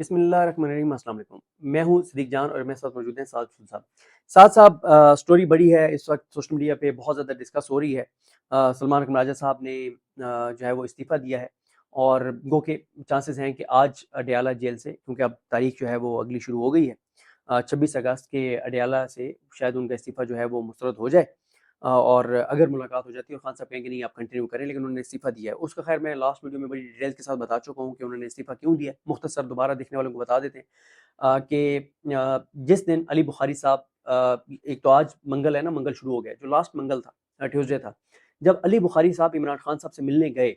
بسم اللہ الرحمن الرحیم۔ السلام علیکم، میں ہوں صدیق جان اور میرے ساتھ موجود ہیں سعد صاحب۔ سٹوری بڑی ہے، اس وقت سوشل میڈیا پہ بہت زیادہ ڈسکس ہو رہی ہے۔ سلمان اکرم راجہ صاحب نے جو ہے وہ استعفیٰ دیا ہے، اور گو کہ چانسز ہیں کہ آج اڈیالہ جیل سے، کیونکہ اب تاریخ جو ہے وہ اگلی شروع ہو گئی ہے 26 اگست کے، اڈیالہ سے شاید ان کا استعفیٰ جو ہے وہ مسترد ہو جائے، اور اگر ملاقات ہو جاتی ہے اور خان صاحب کہیں کہ نہیں آپ کنٹینیو کریں، لیکن انہوں نے استعفیٰ دیا ہے۔ اس کا خیر میں لاسٹ ویڈیو میں بڑی ڈیٹیلز کے ساتھ بتا چکا ہوں کہ انہوں نے استعفیٰ کیوں دیا ہے۔ مختصر دوبارہ دیکھنے والوں کو بتا دیتے ہیں کہ جس دن علی بخاری صاحب، ایک تو آج منگل ہے نا، منگل شروع ہو گیا، جو لاسٹ منگل تھا، ٹیوزڈے تھا، جب علی بخاری صاحب عمران خان صاحب سے ملنے گئے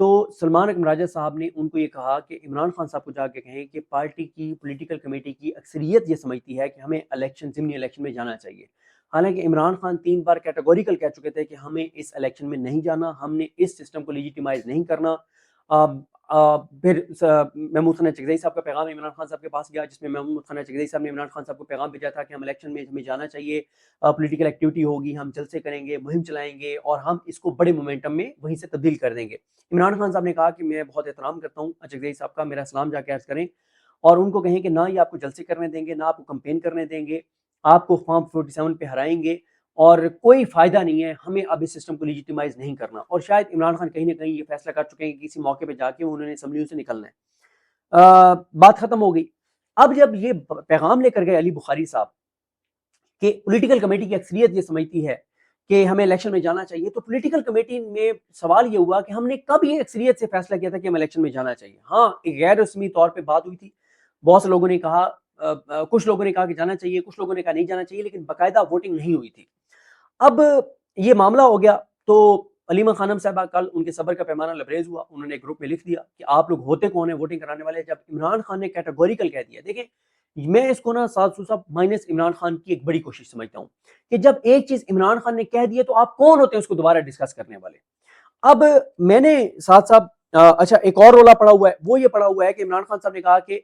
تو سلمان اکرم راجہ صاحب نے ان کو یہ کہا کہ عمران خان صاحب کو جا کے کہیں کہ پارٹی کی پولیٹیکل کمیٹی کی اکثریت یہ سمجھتی ہے کہ ہمیں ضمنی الیکشن میں جانا چاہیے۔ حالانکہ عمران خان 3 بار کیٹیگوریکل کہہ چکے تھے کہ ہمیں اس الیکشن میں نہیں جانا، ہم نے اس سسٹم کو لیجیٹیمائز نہیں کرنا۔ پھر محمود خانہ چغدئی صاحب کا پیغام عمران خان صاحب کے پاس گیا، جس میں محمود خانہ چغدئی صاحب نے عمران خان صاحب کو پیغام بھیجا تھا کہ ہم الیکشن میں ہمیں جانا چاہیے، پولیٹیکل ایکٹیویٹی ہوگی، ہم جلسے کریں گے، مہم چلائیں گے، اور ہم اس کو بڑے مومنٹم میں وہیں سے تبدیل کر دیں گے۔ عمران خان صاحب نے کہا کہ میں بہت احترام کرتا ہوں چغدئی صاحب کا، میرا سلام جا کے عرض کریں، اور ان کو کہیں کہ نہ یہ آپ کو جلسے کرنے دیں گے، نہ آپ کو کمپین کرنے دیں گے، آپ کو فارم 47 پہ ہرائیں گے، اور کوئی فائدہ نہیں ہے، ہمیں اب اس سسٹم کو لیجیٹیمائز نہیں کرنا۔ اور شاید عمران خان کہیں نہ کہیں یہ فیصلہ کر چکے ہیں کہ کسی موقع پہ جا کے انہوں نے اسمبلیوں سے نکلنا ہے۔ بات ختم ہو گئی۔ اب جب یہ پیغام لے کر گئے علی بخاری صاحب کہ پولیٹیکل کمیٹی کی اکثریت یہ سمجھتی ہے کہ ہمیں الیکشن میں جانا چاہیے، تو پولیٹیکل کمیٹی میں سوال یہ ہوا کہ ہم نے کب یہ اکثریت سے فیصلہ کیا تھا کہ ہم الیکشن میں جانا چاہیے؟ ہاں، ایک غیر رسمی طور پہ بات ہوئی تھی، بہت سے لوگوں نے کہا، کچھ لوگوں نے کہا کہ جانا چاہیے، کچھ لوگوں نے کہا نہیں جانا چاہیے، لیکن باقاعدہ ووٹنگ نہیں ہوئی تھی۔ اب یہ معاملہ ہو گیا تو علیمہ خانم صاحبہ کل ان کے صبر کا پیمانہ لبریز ہوا، انہوں نے گروپ میں لکھ دیا کہ آپ لوگ ہوتے کون ہیں ووٹنگ کرانے والے؟ جب عمران خان نے کیٹیگوریکل کہہ دیا، دیکھیں میں اس کو نا صاحب مائنس عمران خان کی ایک بڑی کوشش سمجھتا ہوں کہ جب ایک چیز عمران خان نے کہہ دی ہے تو آپ کون ہوتے ہیں اس کو دوبارہ ڈسکس کرنے والے؟ اب میں نے صاحب اچھا ایک اور رولا پڑا ہوا ہے، وہ یہ پڑا ہوا ہے کہ عمران خان صاحب نے کہا کہ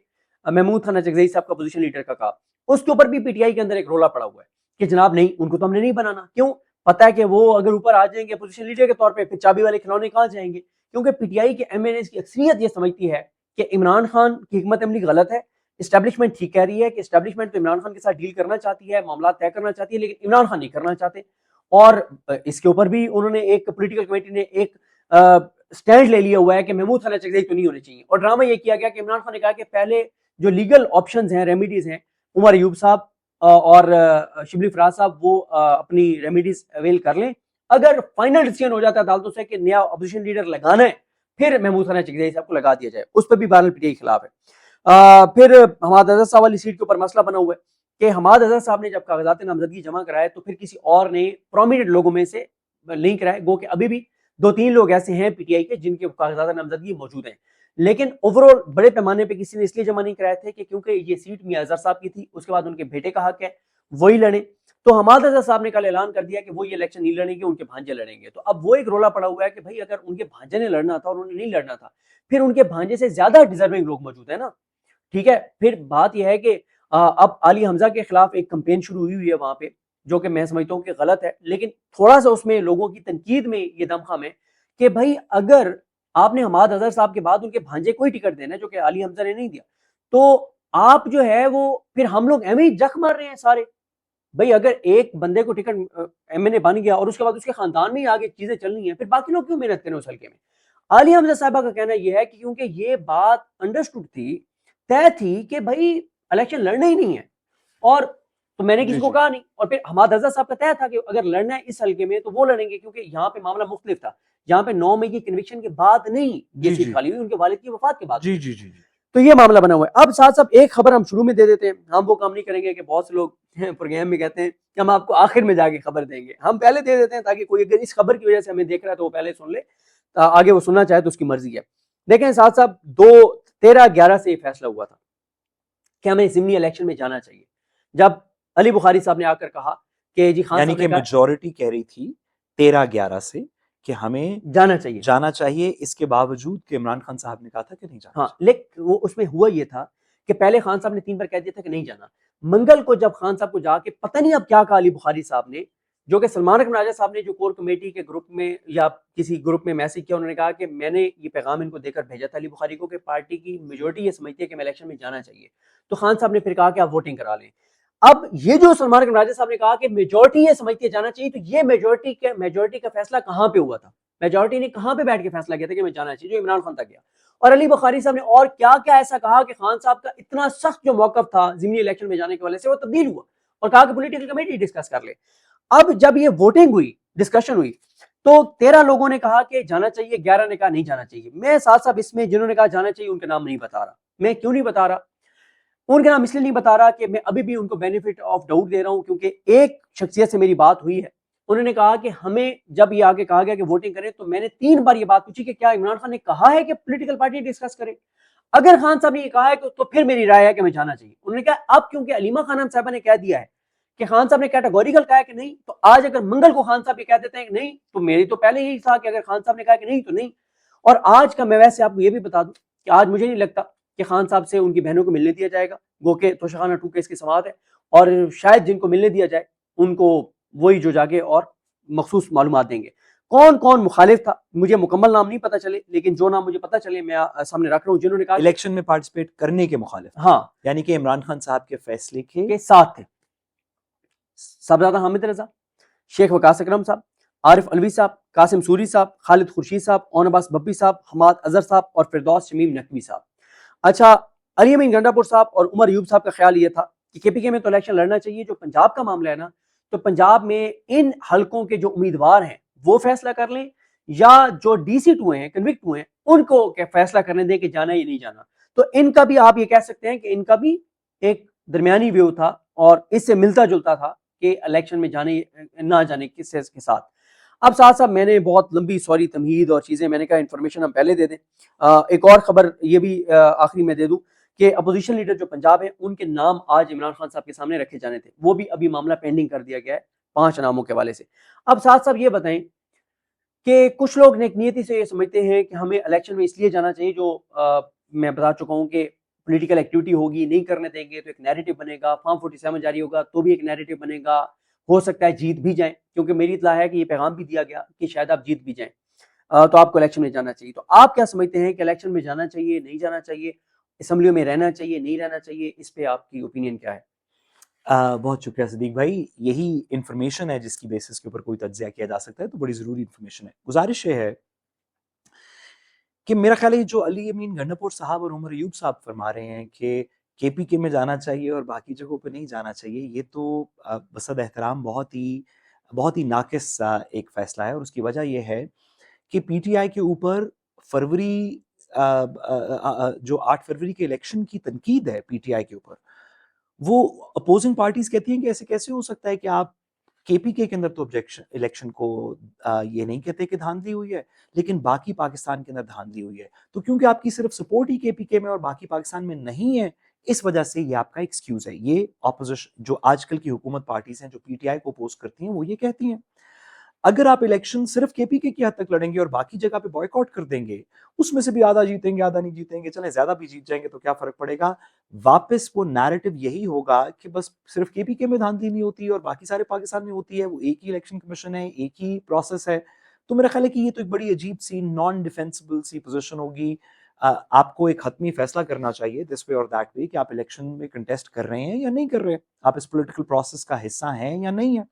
محمود خانہ چغدئی صاحب کا پوزیشن لیڈر کا کہا، اس کے اوپر بھی پی ٹی آئی کے اندر ایک رولا پڑا ہوا ہے کہ جناب نہیں، ان کو تو ہم نے نہیں بنانا۔ کیوں؟ پتہ ہے کہ وہ اگر اوپر آ جائیں گے پوزیشن لیڈر کے طور پہ، پھر چابی والے کھلونے کہاں جائیں گے؟ کیونکہ پی ٹی آئی کے ایم این ایز کی اکثریت یہ سمجھتی ہے کہ عمران خان کی حکمت عملی غلط ہے، اسٹیبلشمنٹ ٹھیک کہہ رہی ہے کہ اسٹیبلشمنٹ تو عمران خان کے ساتھ ڈیل کرنا چاہتی ہے، معاملات طے کرنا چاہتی ہے، لیکن عمران خان نہیں کرنا چاہتے۔ اور اس کے اوپر بھی انہوں نے ایک پولیٹیکل کمیٹی نے ایک سٹینڈ لے لیا ہوا ہے کہ محمود خانہ چغدئی تو نہیں ہونے چاہیے۔ اور ڈرامہ یہ کیا گیا کہ عمران خان نے کہا کہ پہلے جو لیگل آپشنز ہیں، ریمیڈیز ہیں، عمر ایوب صاحب اور شبلی فراز صاحب وہ اپنی ریمیڈیز اویل کر لیں، اگر فائنل ڈیسیژن ہو جاتا ہے عدالتوں سے کہ نیا اپوزیشن لیڈر لگانا ہے، پھر محمود خانہ چغدئی صاحب کو لگا دیا جائے۔ اس پہ بھی بہرحال پی ٹی آئی خلاف ہے۔ پھر حماد اظہر صاحب والی سیٹ کے اوپر مسئلہ بنا ہوا ہے کہ حماد اظہر صاحب نے جب کاغذات نامزدگی جمع کرائے تو پھر کسی اور نے پرومیننٹ لوگوں میں سے نہیں کرائے، گو کہ ابھی بھی 2-3 لوگ ایسے ہیں پی ٹی آئی کے جن کے کاغذات نامزدگی موجود ہیں، لیکن اوور آل بڑے پیمانے پہ کسی نے اس لیے جمع نہیں کرائے تھے کہ کیونکہ یہ سیٹ میاں اظہر صاحب کی تھی، اس کے بعد ان کے بیٹے کا حق ہے وہی لڑیں، تو حماد اظہر صاحب نے کل اعلان کر دیا کہ وہ یہ الیکشن نہیں لڑیں گے، ان کے بھانجے لڑیں گے۔ تو اب وہ ایک رولا پڑا ہوا ہے کہ بھائی اگر ان کے بھانجے نے لڑنا تھا اور انہوں نے نہیں لڑنا تھا، پھر ان کے بھانجے سے زیادہ ڈیزرونگ لوگ موجود ہیں نا، ٹھیک ہے۔ پھر بات یہ ہے کہ اب علی حمزہ کے خلاف ایک کمپین شروع ہوئی ہے وہاں پہ، جو کہ میں سمجھتا ہوں کہ غلط ہے، لیکن تھوڑا سا اس میں لوگوں کی تنقید میں یہ دمخم ہے کہ بھائی اگر آپ نے حماد اظہر صاحب کے بعد ان کے بھانجے کوئی ٹکٹ دینا ہے جو کہ علی حمزہ نے نہیں دیا، تو آپ جو ہے وہ پھر ہم لوگ ایم ہی جخ مار رہے ہیں سارے۔ بھائی اگر ایک بندے کو ٹکٹ ایم این اے بن گیا اور اس کے بعد اس کے خاندان میں ہی آگے چیزیں چلنی ہیں، پھر باقی لوگ کیوں محنت کریں اس حلقے میں؟ علی حمزہ صاحبہ کا کہنا یہ ہے کہ کیونکہ یہ بات انڈرسٹوڈ تھی، طے تھی کہ بھائی الیکشن لڑنا ہی نہیں ہے، اور تو میں نے کسی کو کہا نہیں، اور پھر حماد اظہر صاحب کا طے تھا کہ اگر لڑنا ہے اس حلقے میں تو وہ لڑیں گے، کیونکہ یہاں پہ معاملہ مختلف تھا، یہاں پہ 9 مئی کی کنوکشن کے بعد نہیں یہ سیٹ خالی ہوئی، ان کے والد کی وفات کے بعد۔ تو یہ معاملہ بنا ہوا ہے۔ اب ساتھ ساتھ ایک خبر ہم شروع میں دے دیتے ہیں، ہم وہ کام نہیں کریں گے کہ بہت سے لوگ پروگرام میں کہتے ہیں کہ ہم آپ کو آخر میں جا کے خبر دیں گے، ہم پہلے دے دیتے ہیں تاکہ کوئی اگر اس خبر کی وجہ سے ہمیں دیکھ رہا ہے تو وہ پہلے سن لے، آگے وہ سننا چاہے تو اس کی مرضی ہے۔ دیکھیں ساتھ ساتھ 13/11 سے یہ فیصلہ ہوا تھا کہ ہمیں ضمنی الیکشن میں جانا چاہیے، جب علی بخاری صاحب نے آ کر کہا کہ جی خان یعنی کہ میجورٹی کہہ رہی تھی 13/11 سے کہ ہمیں جانا چاہیے، اس کے باوجود کہ عمران خان صاحب نے کہا تھا کہ نہیں جانا۔ ہاں، لیکن وہ اس میں ہوا یہ تھا کہ پہلے خان صاحب نے 3 بار کہہ دیا تھا کہ نہیں جانا، منگل کو جب خان صاحب کو جا کے پتہ نہیں اب کیا کہا علی بخاری صاحب نے، جو کہ سلمان اکرم راجہ صاحب نے جو کور کمیٹی کے گروپ میں یا کسی گروپ میں میسج کیا, انہوں نے کہا کہ میں نے یہ پیغام ان کو دے کر بھیجا تھا علی بخاری کو کہ پارٹی کی میجورٹی یہ سمجھتی ہے کہ میں الیکشن میں جانا چاہیے. تو خان صاحب نے پھر کہا کہ آپ ووٹنگ کرا لیں. اب یہ جو سلمان اکرم راجہ صاحب نے کہا کہ میجورٹی یہ سمجھتی ہے جانا چاہیے, تو یہ میجورٹی کا فیصلہ کہاں پہ ہوا تھا؟ میجورٹی نے کہاں پہ بیٹھ کے فیصلہ کیا تھا کہ میں جانا چاہیے؟ جو عمران خان تک گیا. اور علی بخاری صاحب نے اور کیا کیا ایسا کہا کہ خان صاحب کا اتنا سخت جو موقف تھا ضمنی الیکشن میں جانے کے والے سے وہ تبدیل ہوا, اور کہا کہ پولیٹیکل کمیٹی ڈسکس کر لے. اب جب یہ ووٹنگ ہوئی, ڈسکشن ہوئی, تو 13 لوگوں نے کہا کہ جانا چاہیے, 11 نے کہا نہیں جانا چاہیے. میں ساتھ ساتھ اس میں جنہوں نے کہا جانا چاہیے ان کے نام نہیں بتا رہا. میں کیوں نہیں بتا رہا؟ ان کے نام اس لیے نہیں بتا رہا کہ میں ابھی بھی ان کو بینیفٹ آف ڈاؤٹ دے رہا ہوں, کیونکہ ایک شخصیت سے میری بات ہوئی ہے. انہوں نے کہا کہ ہمیں جب یہ آگے کہا گیا کہ ووٹنگ کریں, تو میں نے 3 بار یہ بات پوچھی کہ کیا عمران خان نے کہا ہے کہ پولیٹیکل پارٹی ڈسکس کرے؟ اگر خان صاحب نے یہ کہا ہے تو پھر میری رائے ہے کہ میں جانا چاہیے. انہوں نے کہا اب کیونکہ علیمہ خانم صاحبہ نے کہہ دیا ہے کہ خان صاحب نے کیٹیگوریکل کہا ہے کہ نہیں, تو آج اگر منگل کو خان صاحب یہ کہہ دیتے ہیں کہ نہیں, تو میری تو پہلے یہی تھا کہ اگر خان صاحب نے کہا کہ نہیں تو نہیں. اور آج کا میں ویسے آپ کو یہ بھی بتا دوں کہ آج مجھے نہیں لگتا کہ خان صاحب سے ان کی بہنوں کو ملنے دیا جائے گا, گو کہ توشخانہ 2 کیس کی سماعت ہے, اور شاید جن کو ملنے دیا جائے ان کو وہی جو جاگے اور مخصوص معلومات دیں گے. کون کون مخالف تھا مجھے مکمل نام نہیں پتا چلے, لیکن جو نام مجھے پتا چلے میں سامنے رکھ رہا ہوں. جنہوں نے کہا الیکشن میں پارٹیسپیٹ کرنے کے مخالف, ہاں, یعنی کہ عمران خان صاحب کے فیصلے کے ساتھ تھے صاحبزادہ حامد رضا, شیخ وقاص اکرم صاحب, عارف علوی صاحب, قاسم سوری صاحب, خالد خورشید صاحب, اون عباس ببی صاحب, حماد اظہر صاحب اور فردوس شمیم نقوی صاحب. اچھا, علی امین گنڈا پور صاحب اور عمر ایوب صاحب کا خیال یہ تھا کہ کے پی کے میں تو الیکشن لڑنا چاہیے. جو پنجاب کا معاملہ ہے نا, تو پنجاب میں ان حلقوں کے جو امیدوار ہیں وہ فیصلہ کر لیں, یا جو ڈی سیٹ ہوئے ہیں, کنوکٹ ہوئے ہیں, ان کو فیصلہ کرنے دیں کہ جانا یا نہیں جانا. تو ان کا بھی آپ یہ کہہ سکتے ہیں کہ ان کا بھی ایک درمیانی ویو تھا, اور اس سے ملتا جلتا تھا کہ الیکشن میں جانے نہ جانے کے ساتھ. اب ساتھ ساتھ میں نے بہت لمبی سوری تمہید اور چیزیں, میں نے کہا انفارمیشن ہم پہلے دے دیں. ایک اور خبر یہ بھی آخری میں دے دوں کہ اپوزیشن لیڈر جو پنجاب ہیں ان کے نام آج عمران خان صاحب کے سامنے رکھے جانے تھے, وہ بھی ابھی معاملہ پینڈنگ کر دیا گیا ہے 5 ناموں کے حوالے سے. اب ساتھ ساتھ یہ بتائیں کہ کچھ لوگ نیک نیتی سے یہ سمجھتے ہیں کہ ہمیں الیکشن میں اس لیے جانا چاہیے, جو میں بتا چکا ہوں کہ پولیٹیکل ایکٹیویٹی ہوگی, نہیں کرنے دیں گے تو ایک نیریٹو بنے گا, فارم 47 جاری ہوگا تو بھی ایک نیریٹو بنے گا, ہو سکتا ہے جیت بھی جائیں, کیونکہ میری اطلاع ہے کہ یہ پیغام بھی دیا گیا کہ شاید آپ جیت بھی جائیں, تو آپ کو الیکشن میں جانا چاہیے. تو آپ کیا سمجھتے ہیں کہ الیکشن میں جانا چاہیے, نہیں جانا چاہیے, اسمبلیوں میں رہنا چاہیے, نہیں رہنا چاہیے؟ اس پہ آپ کی اوپینین کیا ہے؟ بہت شکریہ صدیق بھائی, یہی انفارمیشن ہے جس کی بیسس کے اوپر کوئی تجزیہ کیا جا سکتا ہے, تو بڑی ضروری انفارمیشن ہے. گزارش یہ ہے کہ میرا خیال ہے جو علی امین گنڈا پور صاحب اور عمر ایوب صاحب فرما رہے ہیں کہ کے پی کے میں جانا چاہیے اور باقی جگہوں پہ نہیں جانا چاہیے, یہ تو بصد احترام بہت ہی ناقص ایک فیصلہ ہے. اور اس کی وجہ یہ ہے کہ پی ٹی آئی کے اوپر فروری جو 8 فروری کے الیکشن کی تنقید ہے پی ٹی آئی کے اوپر, وہ اپوزنگ پارٹیز کہتی ہیں کہ ایسے کیسے ہو سکتا ہے کہ آپ کے پی کے اندر تو آبجیکشن الیکشن کو یہ نہیں کہتے کہ دھاندلی ہوئی ہے, لیکن باقی پاکستان کے اندر دھاندلی ہوئی ہے. تو کیونکہ آپ کی صرف سپورٹ ہی کے پی کے میں اور باقی پاکستان میں نہیں ہے, اس وجہ سے یہ آپ کا ایکسکیوز ہے. یہ اپوزیشن جو آج کل کی حکومت پارٹیز ہیں جو پی ٹی آئی کو اپوز کرتی ہیں, وہ یہ کہتی ہیں اگر آپ الیکشن صرف کے پی کے کی حد تک لڑیں گے اور باقی جگہ پہ بوائک آؤٹ کر دیں گے, اس میں سے بھی آدھا جیتیں گے آدھا نہیں جیتیں گے, چلیں زیادہ بھی جیت جائیں گے تو کیا فرق پڑے گا. واپس وہ نیریٹو یہی ہوگا کہ بس صرف کے پی کے میں دھاندلی نہیں ہوتی اور باقی سارے پاکستان میں ہوتی ہے, وہ ایک ہی الیکشن کمیشن ہے, ایک ہی پروسیس ہے. تو میرا خیال ہے کہ یہ تو ایک بڑی عجیب سی نان ڈیفینسبل سی پوزیشن ہوگی. آپ کو ایک حتمی فیصلہ کرنا چاہیے دس وے اور دیٹ وے کہ آپ الیکشن میں کنٹیسٹ کر رہے ہیں یا نہیں کر رہے, آپ اس پولیٹیکل پروسیس کا حصہ ہیں یا نہیں ہیں.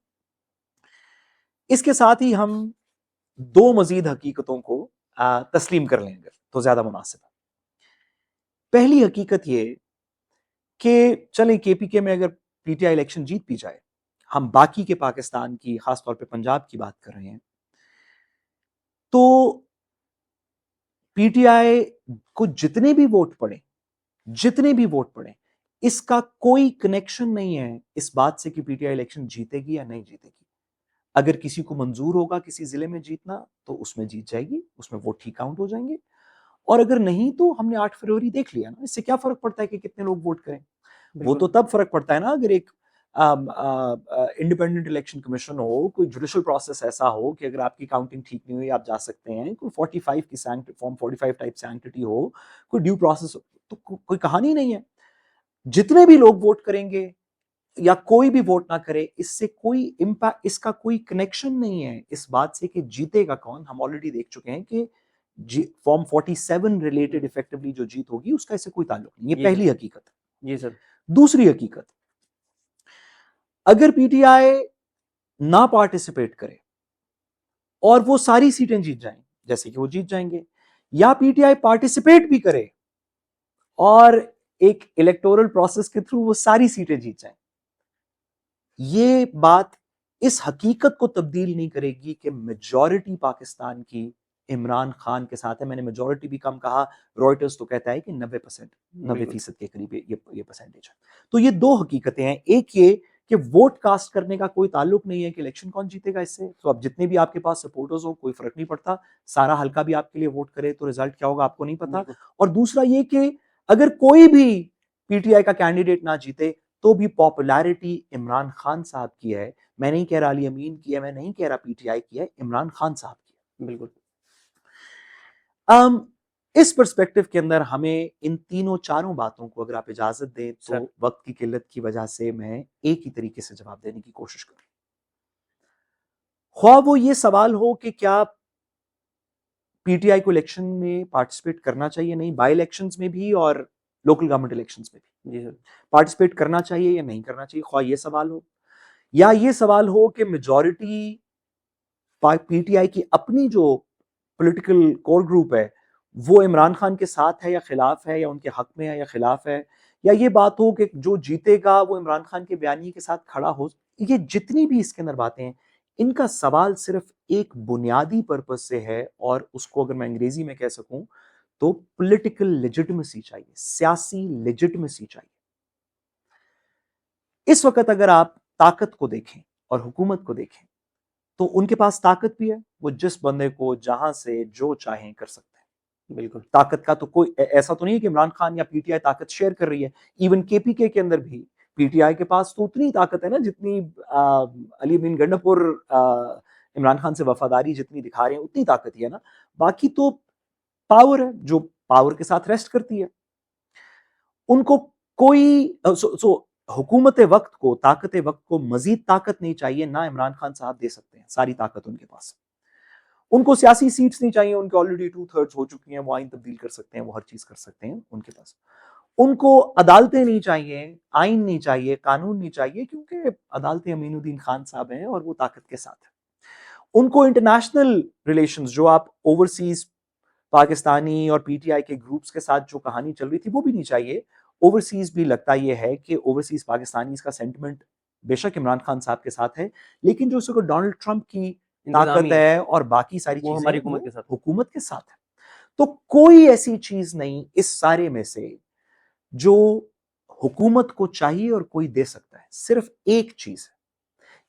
اس کے ساتھ ہی ہم 2 مزید حقیقتوں کو تسلیم کر لیں گے تو زیادہ مناسب ہے. پہلی حقیقت یہ کہ چلیں کے پی کے میں اگر پی ٹی آئی الیکشن جیت بھی جائے, ہم باقی کے پاکستان کی خاص طور پہ پنجاب کی بات کر رہے ہیں, تو پی ٹی آئی کو جتنے بھی ووٹ پڑیں اس کا کوئی کنیکشن نہیں ہے اس بات سے کہ پی ٹی آئی الیکشن جیتے گی یا نہیں جیتے گی. اگر کسی کو منظور ہوگا کسی ضلع میں جیتنا تو اس میں جیت جائے گی, اس میں ووٹ ٹھیک کاؤنٹ ہو جائیں گے, اور اگر نہیں تو ہم نے 8 فروری دیکھ لیا نا, اس سے کیا فرق پڑتا ہے کہ کتنے لوگ ووٹ کریں. وہ تو تب فرق پڑتا ہے نا اگر ایک انڈیپینڈنٹ الیکشن کمیشن ہو, کوئی جوڈیشل پروسیس ایسا ہو کہ اگر آپ کی کاؤنٹنگ ٹھیک نہیں ہوئی آپ جا سکتے ہیں, کوئی 45 کی فارم 45 ٹائپ سینکٹی ہو, کوئی ڈیو پروسیس ہو, تو کوئی کہانی نہیں ہے. جتنے بھی لوگ ووٹ کریں گے یا کوئی بھی ووٹ نہ کرے، اس سے کوئی امپیکٹ، اس کا کوئی کنیکشن نہیں ہے اس بات سے کہ جیتے گا کون. ہم آلریڈی دیکھ چکے ہیں کہ فارم 47 ریلیٹڈ افیکٹولی جو جیت ہوگی اس کا اس سے کوئی تعلق نہیں. یہ پہلی حقیقت ہے. جی سر. دوسری حقیقت، اگر پی ٹی آئی نہ پارٹیسپیٹ کرے اور وہ ساری سیٹیں جیت جائیں جیسے کہ وہ جیت جائیں گے، یا پی ٹی آئی پارٹیسپیٹ بھی کرے اور ایک الیکٹورل پروسیس کے تھرو وہ ساری سیٹیں جیت جائیں، یہ بات اس حقیقت کو تبدیل نہیں کرے گی کہ میجورٹی پاکستان کی عمران خان کے ساتھ ہے. میں نے میجورٹی بھی کم کہا، رائٹرز تو کہتا ہے کہ 90% کے قریب یہ پرسنٹیج ہے. تو یہ دو حقیقتیں ہیں. ایک یہ کہ ووٹ کاسٹ کرنے کا کوئی تعلق نہیں ہے کہ الیکشن کون جیتے گا اس سے. تو اب جتنے بھی آپ کے پاس سپورٹرز ہوں کوئی فرق نہیں پڑتا، سارا حلقہ بھی آپ کے لیے ووٹ کرے تو رزلٹ کیا ہوگا آپ کو نہیں پتا. اور دوسرا یہ کہ اگر کوئی بھی پی ٹی آئی کا کینڈیڈیٹ نہ جیتے تو بھی پاپولیرٹی عمران خان صاحب کی ہے. میں نہیں کہہ رہا علی امین کی ہے، میں نہیں کہہ رہا پی ٹی آئی کی ہے، عمران خان صاحب کی ہے. بالکل. اس پرسپیکٹو کے اندر ہمیں ان تینوں چاروں باتوں کو اگر آپ اجازت دیں تو وقت کی قلت کی وجہ سے میں ایک ہی طریقے سے جواب دینے کی کوشش کروں. خواہ وہ یہ سوال ہو کہ کیا پی ٹی آئی کو الیکشن میں پارٹیسپیٹ کرنا چاہیے نہیں، بائی الیکشنز میں بھی اور لوکل گورنمنٹ الیکشنز میں بھی پارٹیسپیٹ کرنا چاہیے یا نہیں کرنا چاہیے، خواہ یہ سوال ہو یا یہ سوال ہو کہ میجورٹی پی ٹی آئی کی اپنی جو پولیٹیکل کور گروپ ہے وہ عمران خان کے ساتھ ہے یا خلاف ہے، یا ان کے حق میں ہے یا خلاف ہے، یا یہ بات ہو کہ جو جیتے گا وہ عمران خان کے بیانیے کے ساتھ کھڑا ہو. یہ جتنی بھی اس کے اندر باتیں ہیں ان کا سوال صرف ایک بنیادی پرپس سے ہے، اور اس کو اگر میں انگریزی میں کہہ سکوں تو پولیٹیکل لیجٹمیسی چاہیے، سیاسی لیجٹمیسی چاہیے. اس وقت اگر آپ طاقت کو دیکھیں اور حکومت کو دیکھیں تو ان کے پاس طاقت بھی ہے، وہ جس بندے کو جہاں سے جو چاہیں کر سکتے ہیں. بالکل. طاقت کا تو کوئی ایسا تو نہیں ہے کہ عمران خان یا پی ٹی آئی طاقت شیئر کر رہی ہے. ایون کے پی کے اندر بھی پی ٹی آئی کے پاس تو اتنی طاقت ہے نا جتنی علی امین گنڈاپور عمران خان سے وفاداری جتنی دکھا رہے ہیں اتنی طاقت ہی ہے نا. باقی تو پاور ہے جو پاور کے ساتھ ریسٹ کرتی ہے. ان کو کوئی حکومت وقت کو، طاقت وقت کو مزید طاقت نہیں چاہیے، نہ عمران خان صاحب دے سکتے ہیں، ساری طاقت ان کے پاس. ان کو سیاسی سیٹس نہیں چاہیے، ان کے آلریڈی 2/3 ہو چکی ہیں، وہ آئین تبدیل کر سکتے ہیں، وہ ہر چیز کر سکتے ہیں ان کے پاس. ان کو عدالتیں نہیں چاہیے، آئین نہیں چاہیے، قانون نہیں چاہیے، کیونکہ عدالتیں امین الدین خان صاحب ہیں اور وہ طاقت کے ساتھ ہیں. ان کو انٹرنیشنل ریلیشنز جو آپ اوورسیز پاکستانی اور پی ٹی آئی کے گروپس کے ساتھ جو کہانی چل رہی تھی وہ بھی نہیں چاہیے. اوورسیز بھی لگتا یہ ہے کہ اوورسیز پاکستانیز کا سینٹیمنٹ بے شک عمران خان صاحب کے ساتھ ہے، لیکن جو اس کو ڈونلڈ ٹرمپ کی طاقت ہے اور باقی ساری چیزیں ہماری حکومت کے ساتھ ہے. تو کوئی ایسی چیز نہیں اس سارے میں سے جو حکومت کو چاہیے اور کوئی دے سکتا ہے. صرف ایک چیز ہے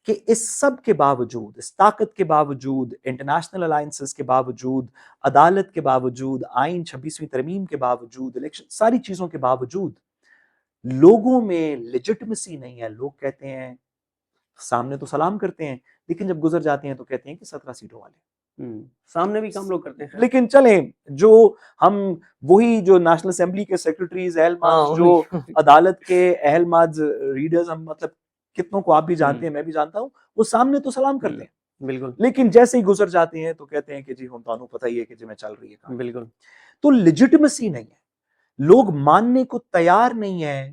کہ اس سب کے باوجود، اس طاقت کے باوجود، انٹرنیشنل الائنسز کے باوجود، عدالت کے باوجود، آئین 26ویں ترمیم کے باوجود، الیکشن، ساری چیزوں کے باوجود لوگوں میں لیجٹمیسی نہیں ہے. لوگ کہتے ہیں، سامنے تو سلام کرتے ہیں لیکن جب گزر جاتے ہیں تو کہتے ہیں کہ 17 سیٹوں والے. سامنے بھی کم لوگ کرتے ہیں، لیکن چلیں جو ہم وہی جو نیشنل اسمبلی کے سیکرٹریز، اہل ماز، جو عدالت کے اہل ماز ریڈرز، ہم مطلب کتنوں کو آپ بھی جانتے ہیں، میں بھی جانتا ہوں، وہ سامنے تو سلام کرتے ہیں بالکل، لیکن جیسے ہی گزر جاتے ہیں تو کہتے ہیں کہ جی ہم تانوں پتہ ہی ہے کہ جی میں چل رہی ہے. بالکل. تو لیجٹمیسی نہیں ہے. لوگ ماننے کو تیار نہیں ہے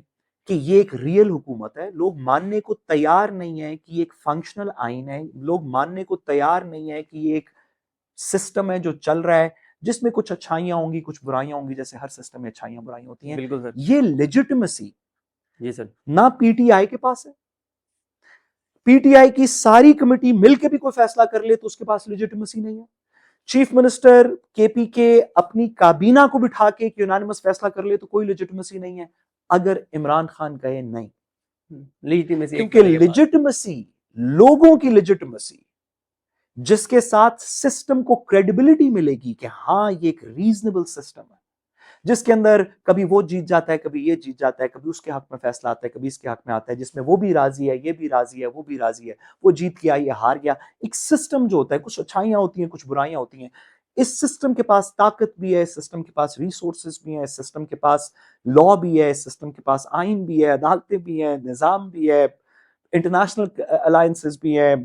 کہ یہ ایک ریئل حکومت ہے. لوگ ماننے کو تیار نہیں ہے کہ یہ ایک فنکشنل آئین ہے. لوگ ماننے کو تیار نہیں ہے کہ یہ ایک سسٹم ہے جو چل رہا ہے جس میں کچھ اچھائیاں ہوں گی کچھ برائیاں ہوں گی، جیسے ہر سسٹم میں اچھائیاں برائیاں ہوتی ہیں. بالکل سر. یہ لیجٹمیسی جی سر نہ پی ٹی آئی کے پاس ہے. پی ٹی آئی کی ساری کمیٹی مل کے بھی کوئی فیصلہ کر لے تو اس کے پاس لیجٹمیسی نہیں ہے. چیف منسٹر کے پی کے اپنی کابینہ کو بٹھا کے یونانیمس فیصلہ کر لے تو کوئی لیجٹمیسی نہیں ہے اگر عمران خان کہے نہیں. کیونکہ لیجٹمیسی، لوگوں کی لیجٹمیسی جس کے ساتھ سسٹم کو کریڈیبلٹی ملے گی کہ ہاں یہ ایک ریزنیبل سسٹم ہے، جس کے اندر کبھی وہ جیت جاتا ہے، کبھی یہ جیت جاتا ہے، کبھی اس کے حق میں فیصلہ آتا ہے، کبھی اس کے حق میں آتا ہے، جس میں وہ بھی راضی ہے، یہ بھی راضی ہے، وہ بھی راضی ہے، وہ جیت گیا، یہ ہار گیا. ایک سسٹم جو ہوتا ہے، کچھ اچھائیاں ہوتی ہیں، کچھ برائیاں ہوتی ہیں. اس سسٹم کے پاس طاقت بھی ہے، اس سسٹم کے پاس ریسورسز بھی ہیں، اس سسٹم کے پاس لا بھی ہے، اس سسٹم کے پاس آئین بھی ہے، عدالتیں بھی ہیں، نظام بھی ہے، انٹرنیشنل الائنسز بھی ہیں,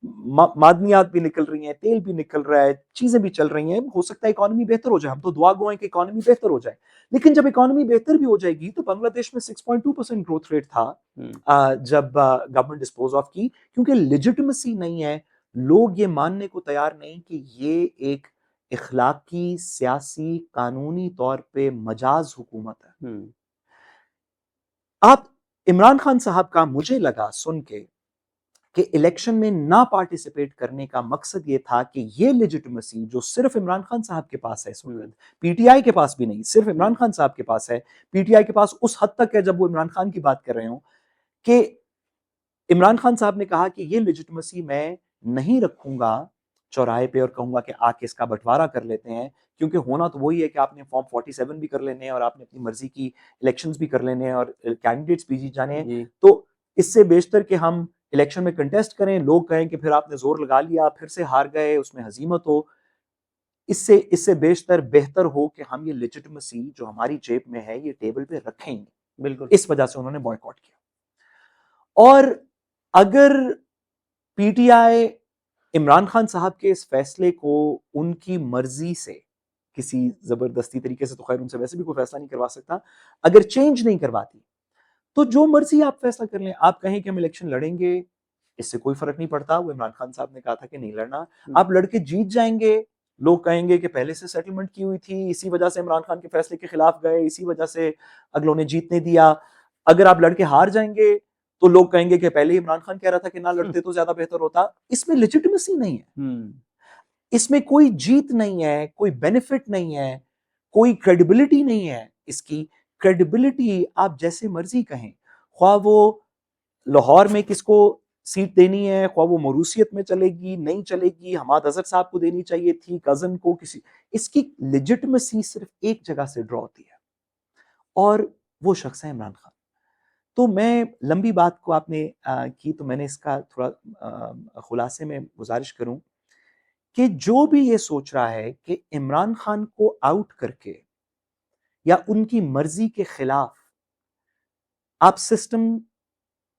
معدنیات بھی نکل رہی ہیں, تیل بھی نکل رہا ہے, چیزیں بھی چل رہی ہیں, ہو سکتا ہے اکانومی بہتر ہو جائے, ہم تو دعا گو ہیں کہ اکانومی بہتر ہو جائے, لیکن جب اکانومی بہتر بھی ہو جائے گی تو بنگلہ دیش میں 6.2% گروتھ ریٹ تھا جب گورنمنٹ ڈسپوز آف کی, کیونکہ لیجٹمیسی نہیں ہے, لوگ یہ ماننے کو تیار نہیں کہ یہ ایک اخلاقی, سیاسی, قانونی طور پہ مجاز حکومت ہے. آپ عمران خان صاحب کا مجھے لگا سن کے کہ الیکشن میں نہ پارٹیسپیٹ کرنے کا مقصد یہ تھا کہ یہ لیجٹمیسی جو صرف عمران خان صاحب کے پاس ہے اس وقت, پی ٹی آئی کے پاس بھی نہیں, صرف عمران خان صاحب کے پاس ہے, پی ٹی آئی کے پاس اس حد تک ہے جب وہ عمران خان کی بات کر رہے ہوں, کہ عمران خان صاحب نے کہا کہ یہ لیجٹمیسی میں نہیں رکھوں گا چوراہے پہ اور کہوں گا کہ آ کے اس کا بٹوارا کر لیتے ہیں, کیونکہ ہونا تو وہی ہے کہ آپ نے فارم 47 بھی کر لینے ہیں اور آپ نے اپنی مرضی کی الیکشنز بھی کر لینے ہیں اور کینڈیڈیٹس بھی جیت جانے ہیں, تو اس سے بیشتر کہ ہم الیکشن میں کنٹیسٹ کریں, لوگ کہیں کہ پھر آپ نے زور لگا لیا, پھر سے ہار گئے, اس میں ہزیمت ہو, اس سے بیشتر بہتر ہو کہ ہم یہ لیجٹمیسی جو ہماری جیب میں ہے یہ ٹیبل پہ رکھیں گے. بالکل, اس وجہ سے انہوں نے بوائیکاٹ کیا. اور اگر P T I Imran Khan صاحب کے اس فیصلے کو ان کی مرضی سے کسی زبردستی طریقے سے, تو خیر ان سے ویسے بھی کوئی فیصلہ نہیں کروا سکتا, اگر چینج نہیں کرواتی تو جو مرضی آپ فیصلہ کر لیں, آپ کہیں کہ ہم الیکشن لڑیں گے, اس سے کوئی فرق نہیں پڑتا. وہ عمران خان صاحب نے کہا تھا کہ نہیں لڑنا, آپ لڑ کے جیت جائیں گے, لوگ کہیں گے کہ پہلے سے سیٹلمنٹ کی ہوئی تھی, اسی وجہ سے عمران خان کے فیصلے کے خلاف گئے, اسی وجہ سے اگلوں نے جیتنے دیا. اگر آپ لڑ کے ہار جائیں گے تو لوگ کہیں گے کہ پہلے ہی عمران خان کہہ رہا تھا کہ نہ لڑتے تو زیادہ بہتر ہوتا. اس میں لیجٹمیسی نہیں ہے, اس میں کوئی جیت نہیں ہے, کوئی بینیفٹ نہیں ہے, کوئی کریڈیبلٹی نہیں ہے. اس کی کریڈیبلٹی آپ جیسے مرضی کہیں, خواہ وہ لاہور میں کس کو سیٹ دینی ہے, خواہ وہ موروثیت میں چلے گی نہیں چلے گی, حماد اظہر صاحب کو دینی چاہیے تھی, کزن کو, کسی, اس کی لیجٹمیسی صرف ایک جگہ سے ڈرا ہوتی ہے اور وہ شخص ہے عمران خان. تو میں لمبی بات کو آپ نے کی, تو میں نے اس کا تھوڑا خلاصے میں گزارش کروں کہ جو بھی یہ سوچ رہا ہے کہ عمران خان کو آؤٹ کر کے یا ان کی مرضی کے خلاف آپ سسٹم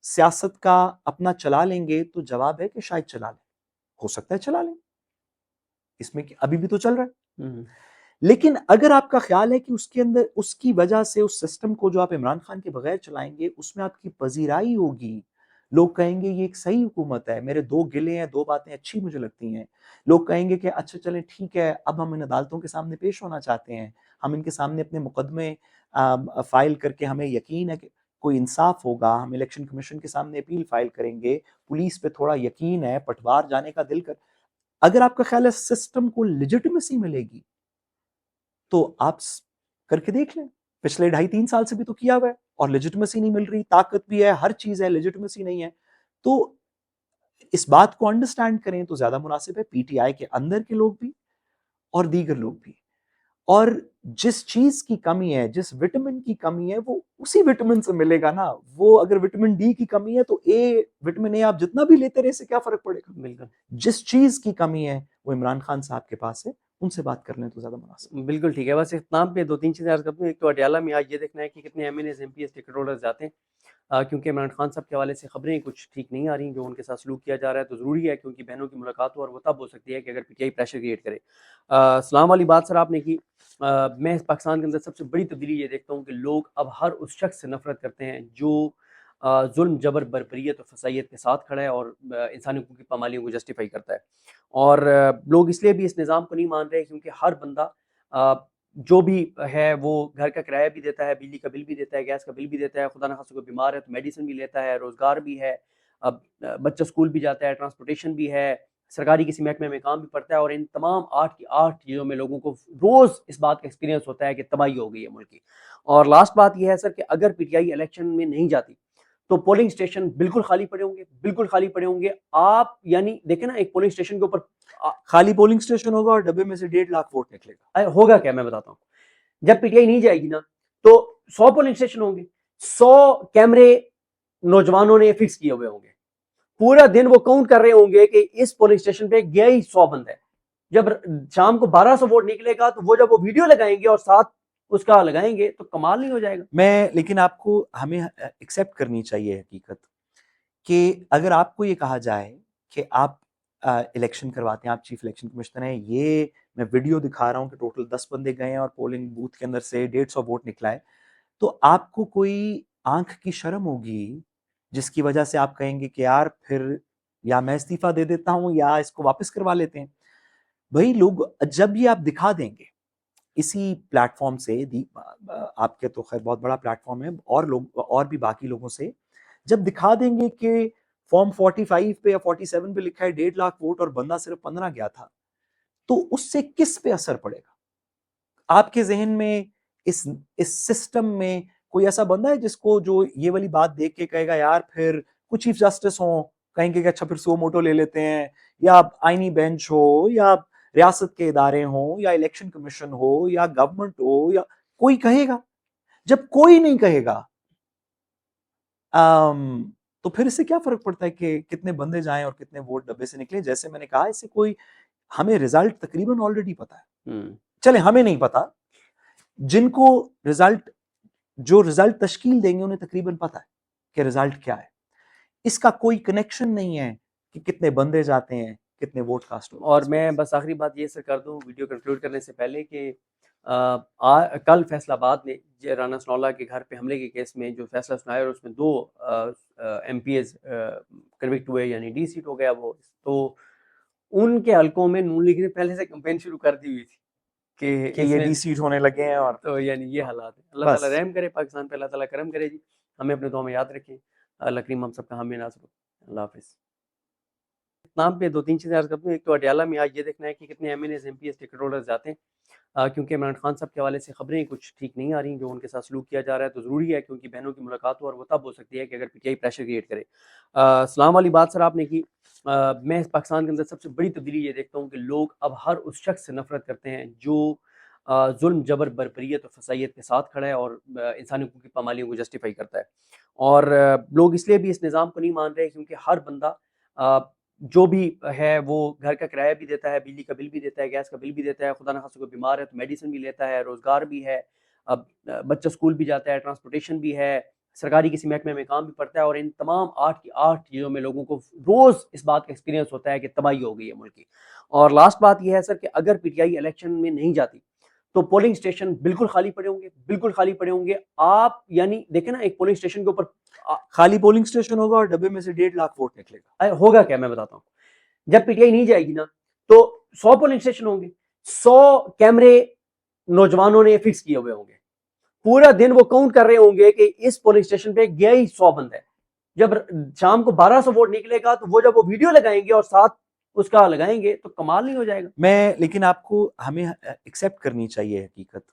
سیاست کا اپنا چلا لیں گے, تو جواب ہے کہ شاید چلا لیں, ہو سکتا ہے چلا لیں, اس میں ابھی بھی تو چل رہا ہے. لیکن اگر آپ کا خیال ہے کہ اس کے اندر اس کی وجہ سے اس سسٹم کو جو آپ عمران خان کے بغیر چلائیں گے اس میں آپ کی پذیرائی ہوگی, لوگ کہیں گے یہ ایک صحیح حکومت ہے, میرے دو گلے ہیں, دو باتیں اچھی مجھے لگتی ہیں, لوگ کہیں گے کہ اچھا چلیں ٹھیک ہے, اب ہم ان عدالتوں کے سامنے پیش ہونا چاہتے ہیں, ہم ان کے سامنے اپنے مقدمے فائل کر کے ہمیں یقین ہے کہ کوئی انصاف ہوگا, ہم الیکشن کمیشن کے سامنے اپیل فائل کریں گے, پولیس پہ تھوڑا یقین ہے, پٹوار جانے کا دل کر. اگر آپ کا خیال ہے سسٹم کو لیجٹمیسی ملے گی تو آپ کر کے دیکھ لیں, پچھلے 2.5-3 سال سے بھی تو کیا ہوا ہے اور لیجٹمیسی نہیں مل رہی, طاقت بھی ہے, ہر چیز ہے, لیجٹمیسی نہیں ہے. تو اس بات کو انڈرسٹینڈ کریں تو زیادہ مناسب ہے, پی ٹی آئی کے اندر کے لوگ بھی اور دیگر لوگ بھی. اور جس چیز کی کمی ہے, جس وٹامن کی کمی ہے, وہ اسی وٹامن سے ملے گا نا. وہ اگر وٹامن ڈی کی کمی ہے تو وٹامن اے آپ جتنا بھی لیتے رہے سے کیا فرق پڑے گا. بالکل, جس چیز کی کمی ہے وہ عمران خان صاحب کے پاس ہے, ان سے بات کر لیں تو زیادہ مناسب. بالکل ٹھیک ہے. بس اختتام پہ 2-3 چیزیں عرض کرتا ہوں. ایک تو اڈیالہ میں آج یہ دیکھنا ہے کہ کتنے M N As, M P S, ticket holders جاتے ہیں, کیونکہ عمران خان صاحب کے حوالے سے خبریں کچھ ٹھیک نہیں آ رہی جو ان کے ساتھ سلوک کیا جا رہا ہے. تو ضروری ہے کہ ان کی بہنوں کی ملاقات ہو, اور وہ تب ہو سکتی ہے کہ اگر P T I pressure create کرے. اسلام والی بات سر آپ نے کی, میں پاکستان کے اندر سب سے بڑی تبدیلی یہ دیکھتا ہوں کہ لوگ اب ہر اس شخص سے نفرت کرتے ہیں جو ظلم, جبر, بربریت اور فسائیت کے ساتھ کھڑا ہے اور انسانی حقوق کی پامالیوں کو جسٹیفائی کرتا ہے. اور لوگ اس لیے بھی اس نظام کو نہیں مان رہے کیونکہ ہر بندہ جو بھی ہے وہ گھر کا کرایہ بھی دیتا ہے, بجلی کا بل بھی دیتا ہے, گیس کا بل بھی دیتا ہے, خدا نخواستہ کوئی بیمار ہے تو میڈیسن بھی لیتا ہے, روزگار بھی ہے, اب بچہ اسکول بھی جاتا ہے, ٹرانسپورٹیشن بھی ہے, سرکاری کسی محکمے میں کام بھی پڑتا ہے. اور ان تمام 8 کی 8 چیزوں میں لوگوں کو روز اس بات کا ایکسپیرینس ہوتا ہے کہ تباہی ہو گئی ہے ملک کی. اور لاسٹ بات یہ ہے سر کہ اگر پی ٹی آئی الیکشن میں نہیں جاتی تو پولنگ اسٹیشن بالکل خالی پڑے ہوں گے, بالکل خالی پڑے ہوں گے. آپ یعنی دیکھیں نا, ایک پولنگ اسٹیشن کے اوپر خالی پولنگ اسٹیشن ہوگا اور ڈبے میں سے 1.5 لاکھ ووٹ نکلے گا. ہوگا کیا, میں بتاتا ہوں. جب پی ٹی آئی نہیں جائے گی نا تو 100 پولنگ اسٹیشن ہوں گے, 100 کیمرے نوجوانوں نے فکس کیے ہوئے ہوں گے, پورا دن وہ کاؤنٹ کر رہے ہوں گے کہ اس پولنگ اسٹیشن پہ گیا ہی 100 بندہ ہے. جب شام کو 1200 ووٹ نکلے گا تو وہ جب وہ ویڈیو لگائیں گے اور ساتھ اس کا لگائیں گے تو کمال نہیں ہو جائے گا. لیکن آپ کو ہمیں ایکسیپٹ کرنی چاہیے حقیقت کہ اگر آپ کو یہ کہا جائے کہ آپ الیکشن کرواتے ہیں, آپ چیف الیکشن کمشنر ہیں, یہ میں ویڈیو دکھا رہا ہوں کہ ٹوٹل 10 بندے گئے ہیں اور پولنگ بوتھ کے اندر سے 150 ووٹ نکلا ہے, تو آپ کو کوئی آنکھ کی شرم ہوگی جس کی وجہ سے آپ کہیں گے کہ یار پھر یا میں استعفیٰ دے دیتا ہوں یا اس کو واپس کروا لیتے ہیں. بھائی لوگ جب یہ آپ دکھا دیں گے اسی پلیٹ فارم سے, آپ کے تو خیر بہت بڑا پلیٹ فارم ہے, اور لوگ اور بھی باقی لوگوں سے جب دکھا دیں گے کہ فارم 45 پہ یا 47 پہ لکھا ہے 1.5 لاکھ ووٹ اور بندہ صرف 15 گیا تھا, تو اس سے کس پہ اثر پڑے گا؟ آپ کے ذہن میں اس سسٹم میں کوئی ایسا بندہ ہے جس کو جو یہ والی بات دیکھ کے کہے گا یار پھر کچھ چیف جسٹس ہوں, کہیں گے کہ اچھا پھر سو موٹو لے لیتے ہیں, یا آئینی بینچ ہو, یا ریاست کے ادارے ہوں, یا الیکشن کمیشن ہو, یا گورنمنٹ ہو, یا کوئی کہے گا؟ جب کوئی نہیں کہے گا تو پھر اس سے کیا فرق پڑتا ہے کہ کتنے بندے جائیں اور کتنے ووٹ ڈبے سے نکلے؟ جیسے میں نے کہا, اس سے کوئی ہمیں رزلٹ تقریباً آلریڈی پتا ہے. چلے ہمیں نہیں پتا, جن کو جو رزلٹ تشکیل دیں گے انہیں تقریباً پتا ہے کہ رزلٹ کیا ہے. اس کا کوئی کنیکشن نہیں ہے کہ کتنے بندے جاتے ہیں, کتنے ووٹ کاسٹ ہوتے ہیں. اور میں بس آخری بات یہ سر کر دوں ویڈیو کنکلوڈ کرنے سے پہلے کہ کل فیصل آباد میں رانا ثناء اللہ کے گھر پہ حملے کے کیس میں جو فیصلہ سنایا اور اس میں 2 ایم پی ایز کنوکٹ ہوئے, یعنی ڈی سیٹ ہو گیا وہ, تو ان کے حلقوں میں نون لیگ نے پہلے سے کمپین شروع کر دی ہوئی تھی کہ یہ ڈی سیٹ ہونے لگے ہیں, اور تو یعنی یہ حالات ہیں. اللہ بس تعالیٰ رحم کرے پاکستان پہ, اللہ تعالیٰ کرم کرے جی. ہمیں اپنے دعا میں یاد رکھیں. اللہ کریم ہم سب کا حامی ناصر ہو. اللہ حافظ. نام پہ 2-3 چیزیں عرض کرتا ہوں. ایک تو اڈیالہ میں آج یہ دیکھنا ہے کہ کتنے M N As, M P S, ticket holders جاتے ہیں, کیونکہ عمران خان صاحب کے حوالے سے خبریں کچھ ٹھیک نہیں آ رہی جو ان کے ساتھ سلوک کیا جا رہا ہے. تو ضروری ہے کیونکہ بہنوں کی ملاقات ہو, اور وہ تب ہو سکتی ہے کہ اگر P T I pressure create کرے. سلام والی بات سر آپ نے کی. میں پاکستان کے اندر سب سے بڑی تبدیلی یہ دیکھتا ہوں کہ لوگ اب ہر اس شخص سے نفرت کرتے ہیں جو ظلم, جبر, بربریت اور فسائیت کے ساتھ کھڑا ہے اور انسانی حقوق کی پامالیوں کو جسٹیفائی کرتا ہے. اور لوگ اس لیے بھی اس نظام کو نہیں مان رہے کیونکہ ہر بندہ جو بھی ہے وہ گھر کا کرایہ بھی دیتا ہے, بجلی کا بل بھی دیتا ہے, گیس کا بل بھی دیتا ہے, خدا نخواستہ کوئی بیمار ہے تو میڈیسن بھی لیتا ہے, روزگار بھی ہے, اب بچہ اسکول بھی جاتا ہے, ٹرانسپورٹیشن بھی ہے, سرکاری کسی محکمے میں کام بھی پڑتا ہے. اور ان تمام 8 کی 8 چیزوں میں لوگوں کو روز اس بات کا ایکسپیرینس ہوتا ہے کہ تباہی ہو گئی ہے ملک کی. اور لاسٹ بات یہ ہے سر کہ اگر پی ٹی آئی الیکشن میں نہیں جاتی تو پولنگ اسٹیشن بالکل خالی پڑے ہوں گے, بالکل خالی پڑے ہوں گے. آپ یعنی دیکھیں نا, ایک پولنگ اسٹیشن کے اوپر خالی پولنگ اسٹیشن ہوگا اور ڈبے میں سے 1.5 لاکھ ووٹ نکلے گا. ہوگا کیا, میں بتاتا ہوں. جب پی ٹی آئی نہیں جائے گی نا تو 100 پولنگ اسٹیشن ہوں گے, 100 کیمرے نوجوانوں نے فکس کیے ہوئے ہوں گے, پورا دن وہ کاؤنٹ کر رہے ہوں گے کہ اس پولنگ اسٹیشن پہ گیا ہی 100 بندہ ہے. جب شام کو 1200 ووٹ نکلے گا تو وہ جب وہ ویڈیو لگائیں گے اور ساتھ اس کا لگائیں گے تو کمال نہیں ہو جائے گا. میں لیکن آپ کو ہمیں ایکسیپٹ کرنی چاہیے حقیقت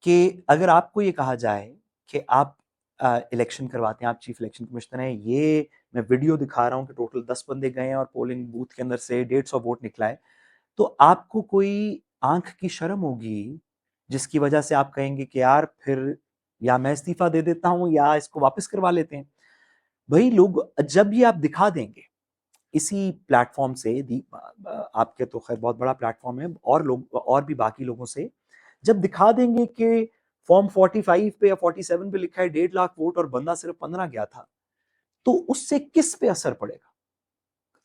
کہ اگر آپ کو یہ کہا جائے کہ آپ الیکشن کرواتے ہیں, آپ چیف الیکشن کمشنر ہیں, یہ میں ویڈیو دکھا رہا ہوں کہ ٹوٹل 10 بندے گئے ہیں اور پولنگ بوتھ کے اندر سے 150 ووٹ نکلا ہے, تو آپ کو کوئی آنکھ کی شرم ہوگی جس کی وجہ سے آپ کہیں گے کہ یار پھر یا میں استعفیٰ دے دیتا ہوں یا اس کو واپس کروا لیتے ہیں. بھائی لوگ جب یہ آپ دکھا دیں گے اسی پلیٹ فارم سے, آپ کے تو خیر بہت بڑا پلیٹ فارم ہے, اور لوگ اور بھی باقی لوگوں سے جب دکھا دیں گے کہ فارم 45 پہ یا 47 پہ لکھا ہے 1.5 لاکھ ووٹ اور بندہ صرف 15 گیا تھا, تو اس سے کس پہ اثر پڑے گا؟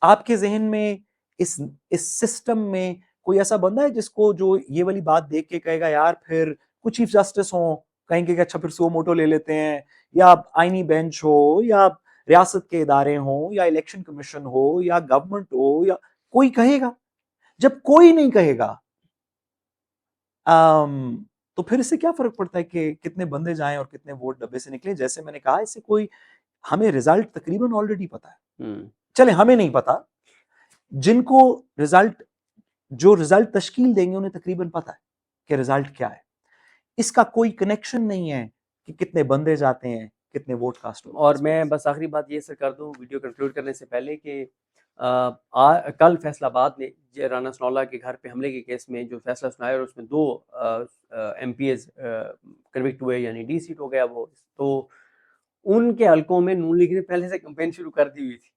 آپ کے ذہن میں اس سسٹم میں کوئی ایسا بندہ ہے جس کو جو یہ والی بات دیکھ کے کہے گا یار پھر کچھ چیف جسٹس ہوں, کہیں گے کہ اچھا پھر سو موٹو لے لیتے ہیں, یا آئینی بینچ ہو, یا ریاست کے ادارے ہوں, یا الیکشن کمیشن ہو, یا گورنمنٹ ہو, یا کوئی کہے گا؟ جب کوئی نہیں کہے گا تو پھر اس سے کیا فرق پڑتا ہے کہ کتنے بندے جائیں اور کتنے ووٹ ڈبے سے نکلے؟ جیسے میں نے کہا, اس سے کوئی ہمیں رزلٹ تقریباً آلریڈی پتا ہے. چلے ہمیں نہیں پتا, جن کو جو رزلٹ تشکیل دیں گے انہیں تقریباً پتا ہے کہ رزلٹ کیا ہے. اس کا کوئی کنیکشن نہیں ہے کہ کتنے بندے جاتے ہیں, کتنے ووٹ کاسٹ ہوتے ہیں. اور میں بس آخری بات یہ سر کر دوں ویڈیو کنکلوڈ کرنے سے پہلے کہ کل فیصل آباد میں رانا ثناء اللہ کے گھر پہ حملے کے کیس میں جو فیصلہ سنایا اور اس میں 2 ایم پی ایز کنوکٹ ہوئے, یعنی ڈی سیٹ ہو گیا وہ, تو ان کے حلقوں میں نون لیگ نے پہلے سے کمپین شروع کر دی ہوئی تھی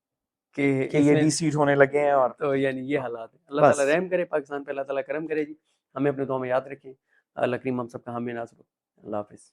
کہ یہ ڈی سیٹ ہونے لگے ہیں, اور تو یعنی یہ حالات ہیں. اللہ بس تعالیٰ رحم کرے پاکستان پہ, اللہ تعالیٰ کرم کرے جی. ہمیں اپنے دعا میں یاد رکھیں. اللہ کریم ہم سب کا حامی ناصر ہو. اللہ حافظ.